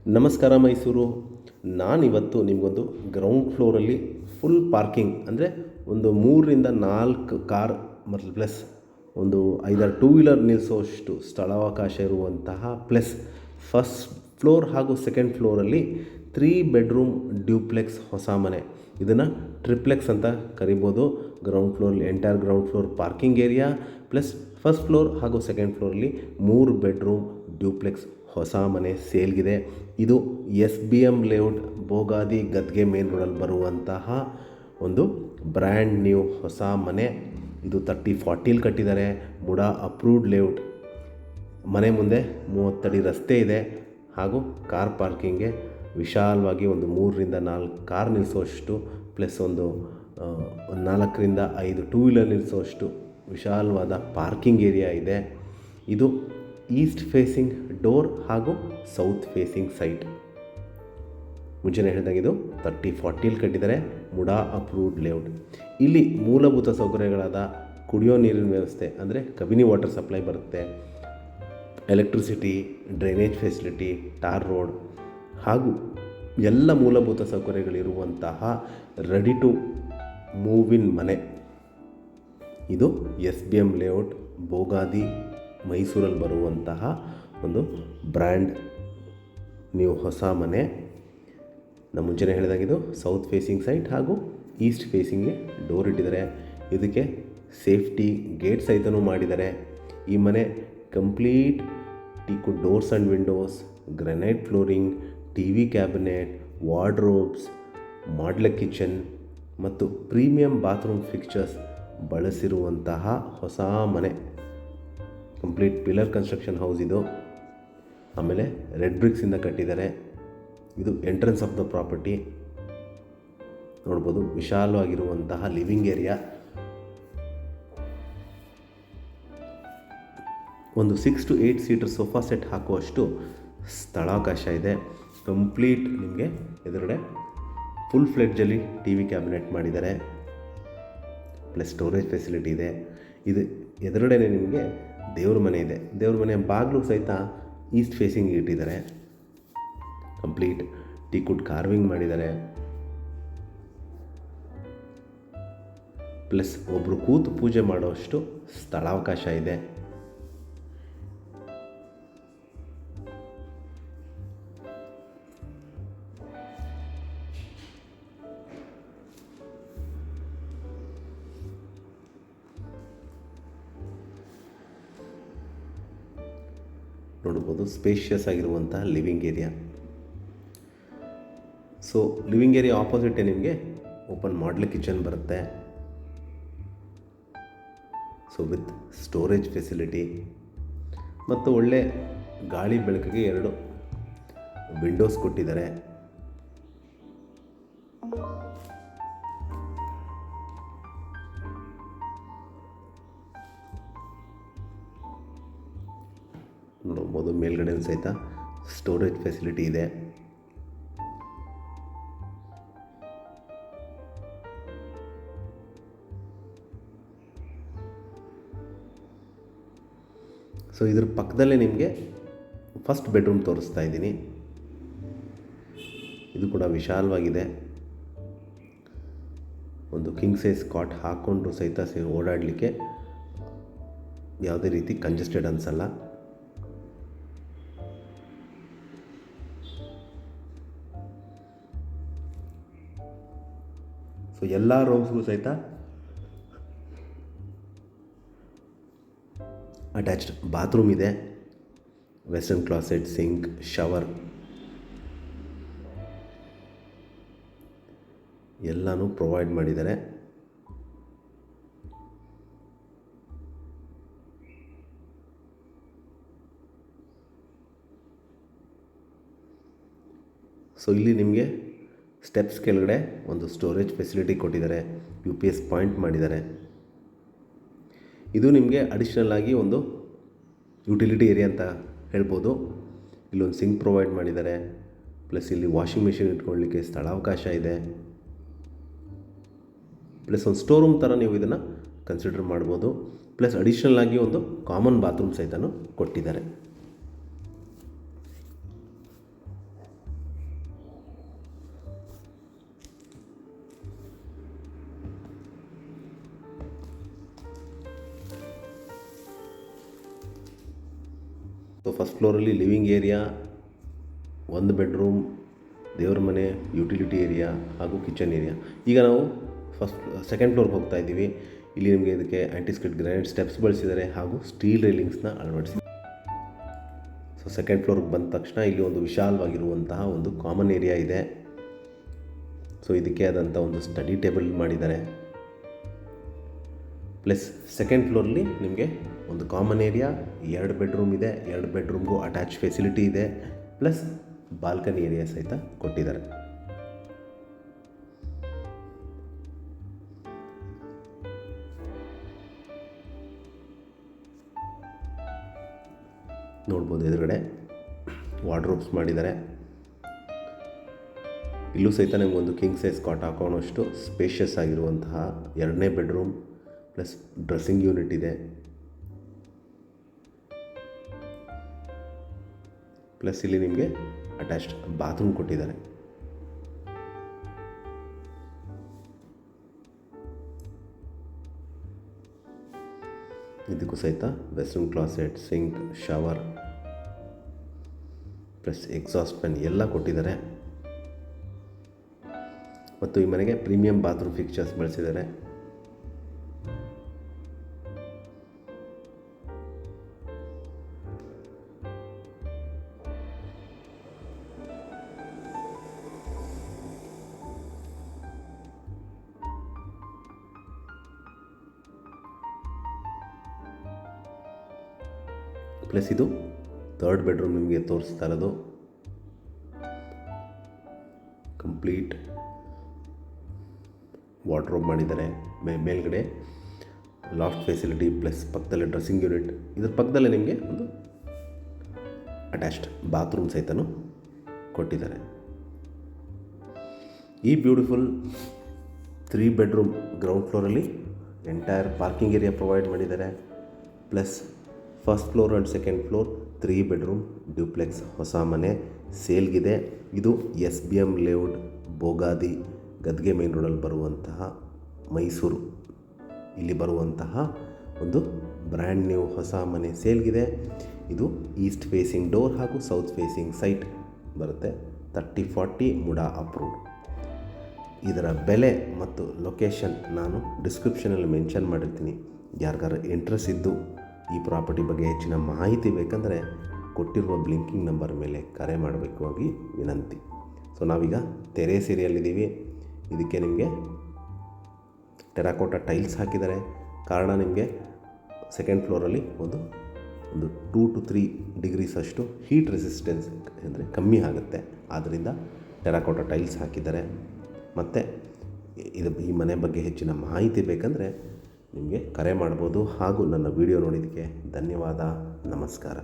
ನಮಸ್ಕಾರ ಮೈಸೂರು. ನಾನಿವತ್ತು ನಿಮಗೊಂದು ಗ್ರೌಂಡ್ ಫ್ಲೋರಲ್ಲಿ ಫುಲ್ ಪಾರ್ಕಿಂಗ್ ಅಂದರೆ ಒಂದು 3-4 ಕಾರ್ ಮತ್ತು ಪ್ಲಸ್ ಒಂದು 5-6 ಟೂ ವೀಲರ್ ನಿಲ್ಲಿಸೋಷ್ಟು ಸ್ಥಳಾವಕಾಶ ಇರುವಂತಹ ಪ್ಲಸ್ ಫಸ್ಟ್ ಫ್ಲೋರ್ ಹಾಗೂ ಸೆಕೆಂಡ್ ಫ್ಲೋರಲ್ಲಿ 3 ಬೆಡ್ರೂಮ್ ಡ್ಯೂಪ್ಲೆಕ್ಸ್ ಹೊಸ ಮನೆ. ಇದನ್ನು ಟ್ರಿಪ್ಲೆಕ್ಸ್ ಅಂತ ಕರಿಬೋದು. ಗ್ರೌಂಡ್ ಫ್ಲೋರಲ್ಲಿ entire ground floor parking area plus first floor ಹಾಗೂ ಸೆಕೆಂಡ್ ಫ್ಲೋರಲ್ಲಿ 3 ಬೆಡ್ರೂಮ್ ಡ್ಯೂಪ್ಲೆಕ್ಸ್ ಹೊಸ ಮನೆ ಸೇಲ್ಗಿದೆ. ಇದು SBM layout Bogadi Gaddige main ರೋಡಲ್ಲಿ ಬರುವಂತಹ ಒಂದು ಬ್ರ್ಯಾಂಡ್ ನ್ಯೂ ಹೊಸ ಮನೆ. ಇದು 30-40 ಕಟ್ಟಿದ್ದಾರೆ. MUDA approved layout. ಮನೆ ಮುಂದೆ 30 ಅಡಿ ರಸ್ತೆ ಇದೆ ಹಾಗೂ ಕಾರ್ ಪಾರ್ಕಿಂಗ್ಗೆ ವಿಶಾಲವಾಗಿ ಒಂದು 3-4 ಕಾರ್ ನಿಲ್ಲಿಸೋಷ್ಟು ಪ್ಲಸ್ ಒಂದು 4-5 ಟೂ ವೀಲರ್ ನಿಲ್ಲಿಸೋಷ್ಟು ವಿಶಾಲವಾದ ಪಾರ್ಕಿಂಗ್ ಏರಿಯಾ ಇದೆ. ಇದು ಈಸ್ಟ್ ಫೇಸಿಂಗ್ ಡೋರ್ ಹಾಗೂ ಸೌತ್ ಫೇಸಿಂಗ್ ಸೈಟ್. ಮುಂಚೆನೇ ಹೇಳಿದಾಗ ಇದು 30-40 ಕಟ್ಟಿದ್ದಾರೆ. MUDA approved layout. ಇಲ್ಲಿ ಮೂಲಭೂತ ಸೌಕರ್ಯಗಳಾದ ಕುಡಿಯೋ ನೀರಿನ ವ್ಯವಸ್ಥೆ ಅಂದರೆ ಕಬಿನಿ ವಾಟರ್ ಸಪ್ಲೈ ಬರುತ್ತೆ, electricity, drainage facility, tar road ಹಾಗೂ ಎಲ್ಲ ಮೂಲಭೂತ ಸೌಕರ್ಯಗಳಿರುವಂತಹ ರೆಡಿ ಟು ಮೂವ್ ಇನ್ ಮನೆ. ಇದು SBM ಲೇಔಟ್ ಬೋಗಾದಿ ಮೈಸೂರಲ್ಲಿ ಬರುವಂತಹ ಒಂದು ಬ್ರ್ಯಾಂಡ್ ನ್ಯೂ ಹೊಸ ಮನೆ. ನಾನು ಮುಂಚೆನೇ ಹೇಳಿದಾಗಿದ್ದು ಸೌತ್ ಫೇಸಿಂಗ್ ಸೈಟ್ ಹಾಗೂ ಈಸ್ಟ್ ಫೇಸಿಂಗ್ಗೆ ಡೋರ್ ಇಟ್ಟಿದ್ದಾರೆ. ಇದಕ್ಕೆ ಸೇಫ್ಟಿ ಗೇಟ್ ಸಹಿತನೂ ಮಾಡಿದ್ದಾರೆ. ಈ ಮನೆ complete teak doors and Windows, granite flooring, TV cabinet, wardrobes, modular kitchen ಮತ್ತು ಪ್ರೀಮಿಯಂ ಬಾತ್ರೂಮ್ ಫಿಕ್ಚರ್ಸ್ ಬಳಸಿರುವಂತಹ ಹೊಸ ಮನೆ. ಕಂಪ್ಲೀಟ್ ಪಿಲ್ಲರ್ ಕನ್ಸ್ಟ್ರಕ್ಷನ್ ಹೌಸ್ ಇದು. ಆಮೇಲೆ ರೆಡ್ ಬ್ರಿಕ್ಸಿಂದ ಕಟ್ಟಿದ್ದಾರೆ. ಇದು ಎಂಟ್ರೆನ್ಸ್ ಆಫ್ ದ ಪ್ರಾಪರ್ಟಿ. ನೋಡ್ಬೋದು ವಿಶಾಲವಾಗಿರುವಂತಹ ಲಿವಿಂಗ್ ಏರಿಯಾ. ಒಂದು 6 to 8 ಸೀಟರ್ ಸೋಫಾ ಸೆಟ್ ಹಾಕುವಷ್ಟು ಸ್ಥಳಾವಕಾಶ ಇದೆ. ಕಂಪ್ಲೀಟ್ ನಿಮಗೆ ಎದುರುಗಡೆ ಫುಲ್ ಫ್ಲೆಡ್ಜಲ್ಲಿ TV ಕ್ಯಾಬಿನೆಟ್ ಮಾಡಿದ್ದಾರೆ ಪ್ಲಸ್ ಸ್ಟೋರೇಜ್ ಫೆಸಿಲಿಟಿ ಇದೆ. ಇದು ಎದುರುಗಡೆ ನಿಮಗೆ ದೇವ್ರ ಮನೆ ಇದೆ. ದೇವ್ರ ಮನೆ ಬಾಗಿಲು ಸಹಿತ ಈಸ್ಟ್ ಫೇಸಿಂಗ್ ಇಟ್ಟಿದ್ದಾರೆ. ಕಂಪ್ಲೀಟ್ ಟೀಕುಡ್ ಕಾರ್ವಿಂಗ್ ಮಾಡಿದ್ದಾರೆ. ಪ್ಲಸ್ ಒಬ್ಬರು ಕೂತು ಪೂಜೆ ಮಾಡೋಷ್ಟು ಸ್ಥಳಾವಕಾಶ ಇದೆ. ನೋಡ್ಬೋದು ಸ್ಪೇಷಿಯಸ್ ಆಗಿರುವಂತಹ living area. So living area ಆಪೋಸಿಟೇ ನಿಮಗೆ ಓಪನ್ ಮಾಡ್ಯುಲರ್ ಕಿಚನ್ ಬರುತ್ತೆ. ಸೊ ವಿತ್ ಸ್ಟೋರೇಜ್ ಫೆಸಿಲಿಟಿ ಮತ್ತು ಒಳ್ಳೆ ಗಾಳಿ ಬೆಳಕಿಗೆ 2 ವಿಂಡೋಸ್ ಕೊಟ್ಟಿದ್ದಾರೆ. ನೋಡ್ಬೋದು ಮೇಲ್ಗಡೆ ಸಹಿತ ಸ್ಟೋರೇಜ್ ಫೆಸಿಲಿಟಿ ಇದೆ. ಸೊ ಇದ್ರ ಪಕ್ಕದಲ್ಲೇ ನಿಮಗೆ ಫಸ್ಟ್ ಬೆಡ್ರೂಮ್ ತೋರಿಸ್ತಾ ಇದ್ದೀನಿ. ಇದು ಕೂಡ ವಿಶಾಲವಾಗಿದೆ. ಒಂದು ಕಿಂಗ್ ಸೈಜ್ ಕಾಟ್ ಹಾಕ್ಕೊಂಡು ಸಹಿತ ಓಡಾಡಲಿಕ್ಕೆ ಯಾವುದೇ ರೀತಿ ಕಂಜೆಸ್ಟೆಡ್ ಅನಿಸಲ್ಲ. ಸೊ ಎಲ್ಲ ರೂಮ್ಸ್ಗೂ ಸಹಿತ ಅಟ್ಯಾಚ್ಡ್ ಬಾತ್ರೂಮ್ ಇದೆ. ವೆಸ್ಟರ್ನ್ ಕ್ಲಾಸೆಟ್, ಸಿಂಕ್, ಶವರ್ ಎಲ್ಲನೂ ಪ್ರೊವೈಡ್ ಮಾಡಿದ್ದಾರೆ. ಸೊ ಇಲ್ಲಿ ನಿಮಗೆ ಸ್ಟೆಪ್ಸ್ ಕೆಳಗಡೆ ಒಂದು ಸ್ಟೋರೇಜ್ ಫೆಸಿಲಿಟಿ ಕೊಟ್ಟಿದ್ದಾರೆ. UPS ಪಾಯಿಂಟ್ ಮಾಡಿದ್ದಾರೆ. ಇದು ನಿಮಗೆ ಅಡಿಷ್ನಲ್ ಆಗಿ ಒಂದು ಯುಟಿಲಿಟಿ ಏರಿಯಾ ಅಂತ ಹೇಳ್ಬೋದು. ಇಲ್ಲೊಂದು ಸಿಂಕ್ ಪ್ರೊವೈಡ್ ಮಾಡಿದ್ದಾರೆ. ಪ್ಲಸ್ ಇಲ್ಲಿ ವಾಷಿಂಗ್ ಮಿಷಿನ್ ಇಟ್ಕೊಳ್ಳಲಿಕ್ಕೆ ಸ್ಥಳಾವಕಾಶ ಇದೆ. ಪ್ಲಸ್ ಒಂದು ಸ್ಟೋರ್ ರೂಮ್ ಥರ ನೀವು ಇದನ್ನು ಕನ್ಸಿಡರ್ ಮಾಡ್ಬೋದು. ಪ್ಲಸ್ ಅಡಿಷ್ನಲ್ ಆಗಿ ಒಂದು ಕಾಮನ್ ಬಾತ್ರೂಮ್ ಸಹಿತನೂ ಕೊಟ್ಟಿದ್ದಾರೆ. ಫಸ್ಟ್ ಫ್ಲೋರಲ್ಲಿ ಲಿವಿಂಗ್ ಏರಿಯಾ, 1 ಬೆಡ್ರೂಮ್, ದೇವ್ರ ಮನೆ, ಯುಟಿಲಿಟಿ ಏರಿಯಾ ಹಾಗೂ ಕಿಚನ್ ಏರಿಯಾ. ಈಗ ನಾವು ಸೆಕೆಂಡ್ ಫ್ಲೋರ್ಗೆ ಹೋಗ್ತಾ ಇದ್ದೀವಿ. ಇಲ್ಲಿ ನಿಮಗೆ ಇದಕ್ಕೆ ಆ್ಯಂಟಿಸ್ಕಿಡ್ ಗ್ರಾನೈಟ್ ಸ್ಟೆಪ್ಸ್ ಬಳಸಿದ್ದಾರೆ ಹಾಗೂ ಸ್ಟೀಲ್ ರೈಲಿಂಗ್ಸ್ನ ಅಳವಡಿಸಿದ್ದಾರೆ. ಸೊ ಸೆಕೆಂಡ್ ಫ್ಲೋರ್ಗೆ ಬಂದ ತಕ್ಷಣ ಇಲ್ಲಿ ಒಂದು ವಿಶಾಲವಾಗಿರುವಂತಹ ಒಂದು ಕಾಮನ್ ಏರಿಯಾ ಇದೆ. ಸೊ ಇದಕ್ಕೆ ಆದಂಥ ಒಂದು ಸ್ಟಡಿ ಟೇಬಲ್ ಮಾಡಿದ್ದಾರೆ. ಪ್ಲಸ್ ಸೆಕೆಂಡ್ ಫ್ಲೋರಲ್ಲಿ ನಿಮಗೆ ಒಂದು ಕಾಮನ್ ಏರಿಯಾ, 2 ಬೆಡ್ರೂಮ್ ಇದೆ. 2 ಬೆಡ್ರೂಮ್ಗೂ ಅಟ್ಯಾಚ್ ಫೆಸಿಲಿಟಿ ಇದೆ. ಪ್ಲಸ್ ಬಾಲ್ಕನಿ ಏರಿಯಾ ಸಹಿತ ಕೊಟ್ಟಿದ್ದಾರೆ. ನೋಡ್ಬೋದು ಎದುರುಗಡೆ ವಾರ್ಡ್ರೋಬ್ಸ್ ಮಾಡಿದ್ದಾರೆ. ಇಲ್ಲೂ ಸಹಿತ ನಿಮಗೊಂದು ಕಿಂಗ್ ಸೈಜ್ ಕಾಟ್ ಹಾಕೋಣಷ್ಟು ಸ್ಪೇಷಿಯಸ್ ಆಗಿರುವಂತಹ 2ನೇ ಬೆಡ್ರೂಮ್ ಪ್ಲಸ್ ಡ್ರೆಸ್ಸಿಂಗ್ ಯೂನಿಟ್ ಇದೆ. ಪ್ಲಸ್ ಇಲ್ಲಿ ನಿಮಗೆ ಅಟ್ಯಾಚ್ಡ್ ಬಾತ್ರೂಮ್ ಕೊಟ್ಟಿದ್ದಾರೆ. ಇದಕ್ಕೂ ಸಹಿತ western closet, sink, shower plus exhaust fan ಎಲ್ಲ ಕೊಟ್ಟಿದ್ದಾರೆ. ಮತ್ತು ಈ ಮನೆಗೆ ಪ್ರೀಮಿಯಂ ಬಾತ್ರೂಮ್ ಫಿಕ್ಚರ್ಸ್ ಬಳಸಿದ್ದಾರೆ. ಪ್ಲಸ್ ಇದು 3rd ಬೆಡ್ರೂಮ್ ನಿಮಗೆ ತೋರಿಸ್ತಾ ಇರೋದು. ಕಂಪ್ಲೀಟ್ ವಾರ್ಡ್ರೋಬ್ ಮಾಡಿದ್ದಾರೆ. ಮೇಲ್ಗಡೆ ಲಾಫ್ಟ್ ಫೆಸಿಲಿಟಿ ಪ್ಲಸ್ ಪಕ್ಕದಲ್ಲೇ ಡ್ರೆಸ್ಸಿಂಗ್ ಯೂನಿಟ್. ಇದ್ರ ಪಕ್ಕದಲ್ಲೇ ನಿಮಗೆ ಒಂದು ಅಟ್ಯಾಚ್ಡ್ ಬಾತ್ರೂಮ್ ಸಹಿತನೂ ಕೊಟ್ಟಿದ್ದಾರೆ. ಈ ಬ್ಯೂಟಿಫುಲ್ 3 ಬೆಡ್ರೂಮ್ ಗ್ರೌಂಡ್ ಫ್ಲೋರಲ್ಲಿ ಎಂಟೈರ್ ಪಾರ್ಕಿಂಗ್ ಏರಿಯಾ ಪ್ರೊವೈಡ್ ಮಾಡಿದ್ದಾರೆ. Plus first floor and second floor 3 bedroom duplex ಹೊಸ ಮನೆ ಸೇಲ್ಗಿದೆ. ಇದು SBM layout, Bogadi, Gaddige main ರೋಡಲ್ಲಿ ಬರುವಂತಹ ಮೈಸೂರು, ಇಲ್ಲಿ ಬರುವಂತಹ ಒಂದು ಬ್ರ್ಯಾಂಡ್ ನ್ಯೂ ಹೊಸ ಮನೆ ಸೇಲ್ಗಿದೆ. ಇದು ಈಸ್ಟ್ ಫೇಸಿಂಗ್ ಡೋರ್ ಹಾಗೂ ಸೌತ್ ಫೇಸಿಂಗ್ ಸೈಟ್ ಬರುತ್ತೆ. 30-40 ಮುಡಾ ಅಪ್ರೂವ್ಡ್. ಇದರ ಬೆಲೆ ಮತ್ತು ಲೊಕೇಶನ್ ನಾನು ಡಿಸ್ಕ್ರಿಪ್ಷನಲ್ಲಿ ಮೆನ್ಷನ್ ಮಾಡಿರ್ತೀನಿ. ಯಾರಿಗಾರು ಇಂಟ್ರೆಸ್ಟ್ ಇದ್ದು ಈ ಪ್ರಾಪರ್ಟಿ ಬಗ್ಗೆ ಹೆಚ್ಚಿನ ಮಾಹಿತಿ ಬೇಕಂದರೆ ಕೊಟ್ಟಿರುವ ಬ್ಲಿಂಕಿಂಗ್ ನಂಬರ್ ಮೇಲೆ ಕರೆ ಮಾಡಬೇಕು ಆಗಿ ವಿನಂತಿ. ಸೊ ನಾವೀಗ ಟೆರೇಸ್ ಏರಿಯಲ್ಲಿದ್ದೀವಿ. ಇದಕ್ಕೆ ನಿಮಗೆ ಟೆರಾಕೋಟಾ ಟೈಲ್ಸ್ ಹಾಕಿದ್ದಾರೆ. ಕಾರಣ ನಿಮಗೆ ಸೆಕೆಂಡ್ ಫ್ಲೋರಲ್ಲಿ ಒಂದು 2 to 3 ಡಿಗ್ರೀಸ್ ಅಷ್ಟು ಹೀಟ್ ರೆಸಿಸ್ಟೆನ್ಸ್ ಅಂದರೆ ಕಮ್ಮಿ ಆಗುತ್ತೆ. ಆದ್ದರಿಂದ ಟೆರಾಕೋಟಾ ಟೈಲ್ಸ್ ಹಾಕಿದ್ದಾರೆ. ಮತ್ತು ಈ ಮನೆ ಬಗ್ಗೆ ಹೆಚ್ಚಿನ ಮಾಹಿತಿ ಬೇಕಂದರೆ ನಿಮಗೆ ಕರೆ ಮಾಡ್ಬೋದು. ಹಾಗೂ ನನ್ನ ವಿಡಿಯೋ ನೋಡಿದ್ದಕ್ಕೆ ಧನ್ಯವಾದ. ನಮಸ್ಕಾರ.